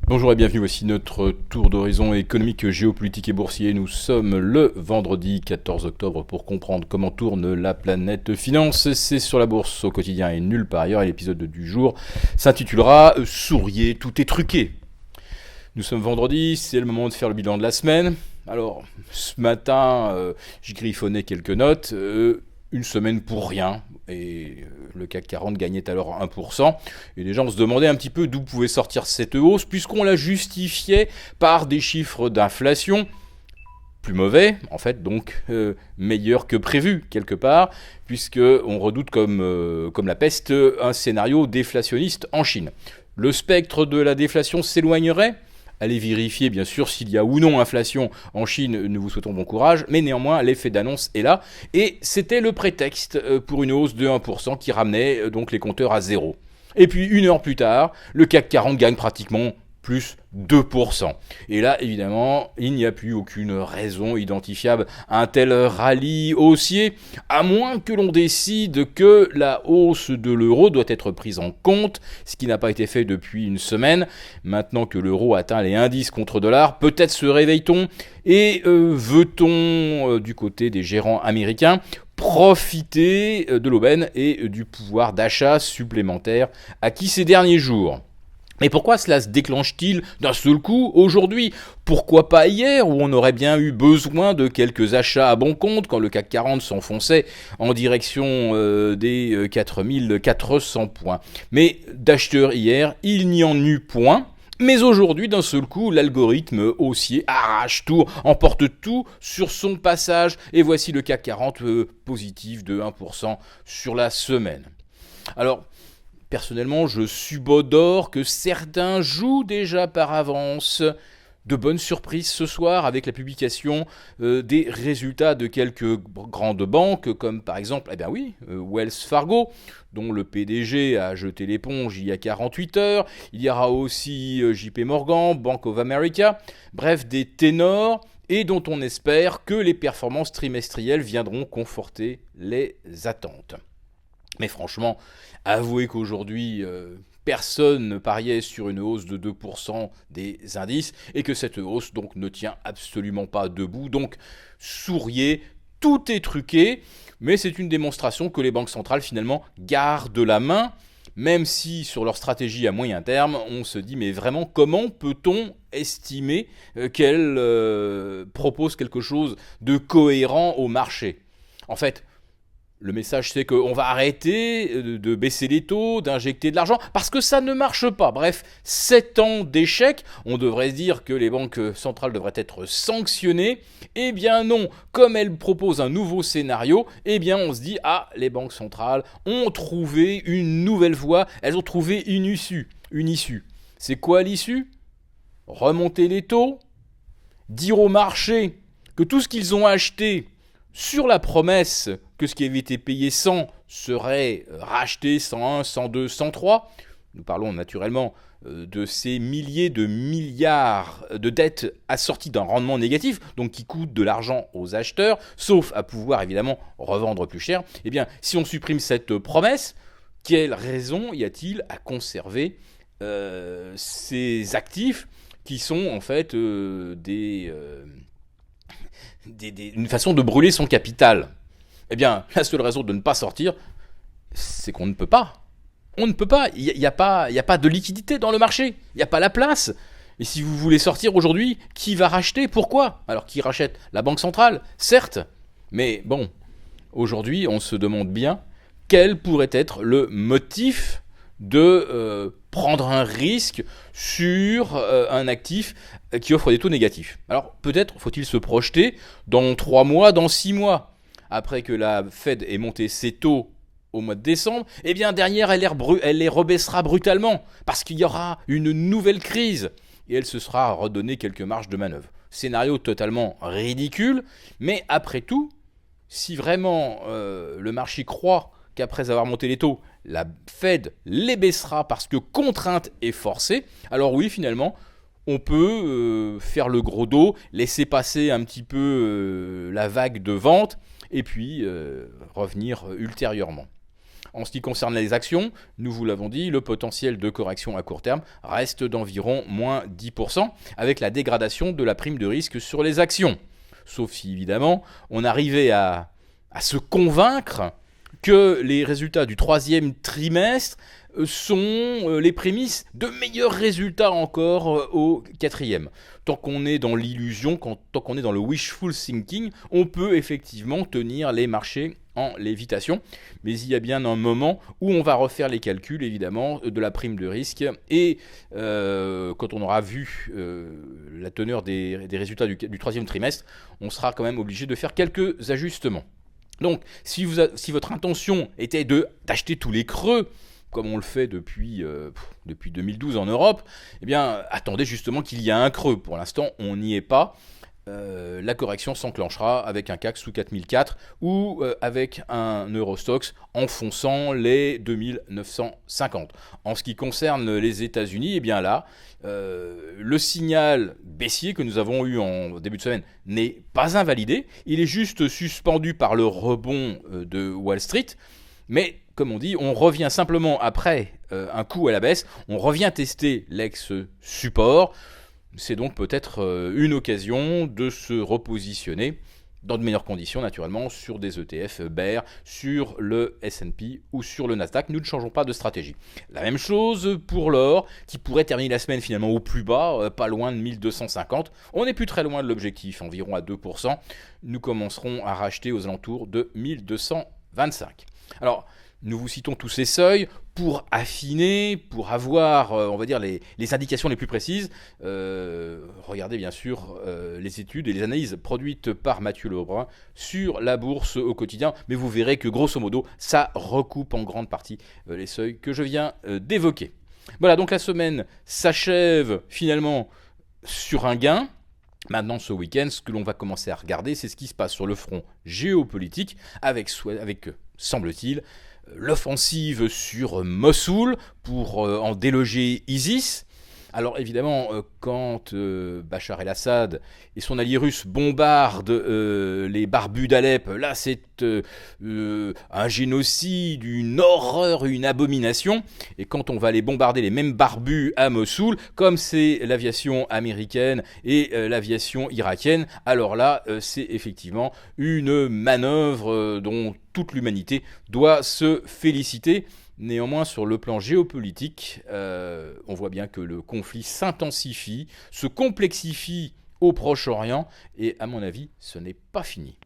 Bonjour et bienvenue, voici notre tour d'horizon économique, géopolitique et boursier. Nous sommes le vendredi 14 octobre pour comprendre comment tourne la planète finance. C'est sur la bourse au quotidien et nulle part ailleurs. Et l'épisode du jour s'intitulera « Souriez, tout est truqué ». Nous sommes vendredi, c'est le moment de faire le bilan de la semaine. Alors, ce matin, j'ai griffonné quelques notes. Une semaine pour rien, et le CAC 40 gagnait alors 1%, et déjà on se demandait un petit peu d'où pouvait sortir cette hausse, puisqu'on la justifiait par des chiffres d'inflation plus mauvais, en fait, donc meilleurs que prévu, quelque part, puisqu'on redoute comme la peste un scénario déflationniste en Chine. Le spectre de la déflation s'éloignerait. Allez vérifier bien sûr s'il y a ou non inflation en Chine, nous vous souhaitons bon courage, mais néanmoins l'effet d'annonce est là, et c'était le prétexte pour une hausse de 1% qui ramenait donc les compteurs à zéro. Et puis une heure plus tard, le CAC 40 gagne pratiquement plus 2%. Et là, évidemment, il n'y a plus aucune raison identifiable à un tel rallye haussier, à moins que l'on décide que la hausse de l'euro doit être prise en compte, ce qui n'a pas été fait depuis une semaine. Maintenant que l'euro atteint les indices contre dollars, peut-être se réveille-t-on et veut-on, du côté des gérants américains, profiter de l'aubaine et du pouvoir d'achat supplémentaire acquis ces derniers jours. Mais pourquoi cela se déclenche-t-il d'un seul coup aujourd'hui ? Pourquoi pas hier, où on aurait bien eu besoin de quelques achats à bon compte quand le CAC 40 s'enfonçait en direction des 4400 points. Mais d'acheteurs hier, il n'y en eut point. Mais aujourd'hui, d'un seul coup, l'algorithme haussier arrache tout, emporte tout sur son passage. Et voici le CAC 40 positif de 1% sur la semaine. Alors, personnellement, je subodore que certains jouent déjà par avance de bonnes surprises ce soir avec la publication des résultats de quelques grandes banques, comme par exemple, Wells Fargo, dont le PDG a jeté l'éponge il y a 48 heures. Il y aura aussi JP Morgan, Bank of America, bref, des ténors, et dont on espère que les performances trimestrielles viendront conforter les attentes. Mais franchement, avouez qu'aujourd'hui, personne ne pariait sur une hausse de 2% des indices et que cette hausse donc ne tient absolument pas debout. Donc, souriez, tout est truqué, mais c'est une démonstration que les banques centrales finalement gardent la main, même si sur leur stratégie à moyen terme, on se dit mais vraiment comment peut-on estimer qu'elles proposent quelque chose de cohérent au marché ? En fait, le message, c'est qu'on va arrêter de baisser les taux, d'injecter de l'argent, parce que ça ne marche pas. Bref, 7 ans d'échec, on devrait se dire que les banques centrales devraient être sanctionnées. Eh bien non, comme elles proposent un nouveau scénario, eh bien on se dit, les banques centrales ont trouvé une nouvelle voie, elles ont trouvé une issue. C'est quoi l'issue ? Remonter les taux, dire au marché que tout ce qu'ils ont acheté sur la promesse que ce qui avait été payé 100 serait racheté 101, 102, 103. Nous parlons naturellement de ces milliers de milliards de dettes assorties d'un rendement négatif, donc qui coûtent de l'argent aux acheteurs, sauf à pouvoir évidemment revendre plus cher. Eh bien, si on supprime cette promesse, quelle raison y a-t-il à conserver ces actifs qui sont en fait une façon de brûler son capital ? Eh bien, la seule raison de ne pas sortir, c'est qu'on ne peut pas. On ne peut pas. Il n'y a pas de liquidité dans le marché. Il n'y a pas la place. Et si vous voulez sortir aujourd'hui, qui va racheter ? Pourquoi ? Alors, qui rachète ? La Banque centrale, certes. Mais bon, aujourd'hui, on se demande bien quel pourrait être le motif de prendre un risque sur un actif qui offre des taux négatifs. Alors, peut-être faut-il se projeter dans 3 mois, dans 6 mois. Après que la Fed ait monté ses taux au mois de décembre, eh bien derrière elle les rebaissera brutalement parce qu'il y aura une nouvelle crise et elle se sera redonné quelques marges de manœuvre. Scénario totalement ridicule, mais après tout, si vraiment le marché croit qu'après avoir monté les taux, la Fed les baissera parce que contrainte et forcée, alors oui, finalement, on peut faire le gros dos, laisser passer un petit peu la vague de vente et puis revenir ultérieurement. En ce qui concerne les actions, nous vous l'avons dit, le potentiel de correction à court terme reste d'environ moins 10%, avec la dégradation de la prime de risque sur les actions. Sauf si, évidemment, on arrivait à se convaincre que les résultats du troisième trimestre sont les prémices de meilleurs résultats encore au quatrième. Tant qu'on est dans l'illusion, tant qu'on est dans le wishful thinking, on peut effectivement tenir les marchés en lévitation. Mais il y a bien un moment où on va refaire les calculs, évidemment, de la prime de risque. Et quand on aura vu la teneur des résultats du troisième trimestre, on sera quand même obligé de faire quelques ajustements. Donc, si votre intention était d'acheter tous les creux, comme on le fait depuis 2012 en Europe, eh bien, attendez justement qu'il y a un creux. Pour l'instant, on n'y est pas. La correction s'enclenchera avec un CAC sous 4004 ou avec un Eurostoxx enfonçant les 2950. En ce qui concerne les États-Unis, eh bien là, le signal baissier que nous avons eu en début de semaine n'est pas invalidé. Il est juste suspendu par le rebond de Wall Street. Mais, comme on dit, on revient simplement après un coup à la baisse, on revient tester l'ex-support. C'est donc peut-être une occasion de se repositionner dans de meilleures conditions, naturellement, sur des ETF bear, sur le S&P ou sur le Nasdaq. Nous ne changeons pas de stratégie. La même chose pour l'or, qui pourrait terminer la semaine finalement au plus bas, pas loin de 1250. On n'est plus très loin de l'objectif, environ à 2%. Nous commencerons à racheter aux alentours de 1225. Alors, nous vous citons tous ces seuils pour affiner, pour avoir, on va dire, les indications les plus précises. Regardez bien sûr les études et les analyses produites par Mathieu Lebrun sur la bourse au quotidien. Mais vous verrez que grosso modo, ça recoupe en grande partie les seuils que je viens d'évoquer. Voilà, donc la semaine s'achève finalement sur un gain. Maintenant, ce week-end, ce que l'on va commencer à regarder, c'est ce qui se passe sur le front géopolitique avec semble-t-il, l'offensive sur Mossoul pour en déloger ISIS. Alors évidemment, quand Bachar el-Assad et son allié russe bombardent les barbus d'Alep, là c'est un génocide, une horreur, une abomination. Et quand on va les bombarder les mêmes barbus à Mossoul, comme c'est l'aviation américaine et l'aviation irakienne, alors là c'est effectivement une manœuvre dont toute l'humanité doit se féliciter. Néanmoins, sur le plan géopolitique, on voit bien que le conflit s'intensifie, se complexifie au Proche-Orient, et à mon avis, ce n'est pas fini.